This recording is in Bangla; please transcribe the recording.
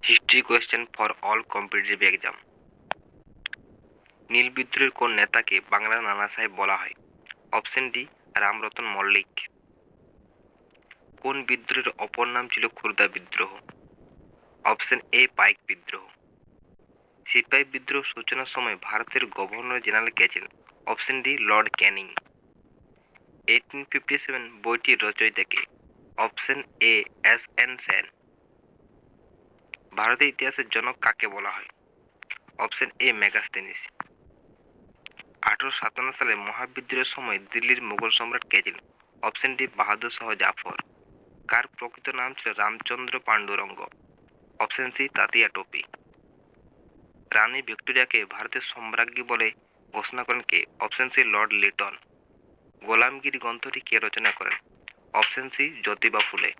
History question for all competitive exam. নীল বিদ্রোহের কোন নেতাকে বাংলার নানা সাহেব বলা হয়? Option D Ramratan Mallick. কোন বিদ্রোহের অপর নাম ছিল খুরদা বিদ্রোহ? অপশন এ পাইক বিদ্রোহ। সিপাহি বিদ্রোহ সূচনার সময় ভারতের গভর্নর জেনারেল কে ছিলেন? Option D Lord Canning. 1857 বইটির রচয়িতা কে? Option A S N Sen. ভারতের ইতিহাসের জনক কাকে বলা হয়? Option A মেগাস্তেনিস। 1857 সালে মহাবিদ্রোহের সময় দিল্লির মুঘল সম্রাট কে ছিলেন? Option D Bahadur Shah Zafar. কার প্রকৃত নাম ছিল রামচন্দ্র পাণ্ডুরঙ্গ? Option C Tatya Tope. রানী ভিক্টোরিয়াকে ভারতের সম্রাজ্ঞী বলে ঘোষণা করেন কে? Option C Lord Lytton. Gulamgiri গ্রন্থটি কে রচনা করেন? অপশন সি জ্যোতিবা ফুলে।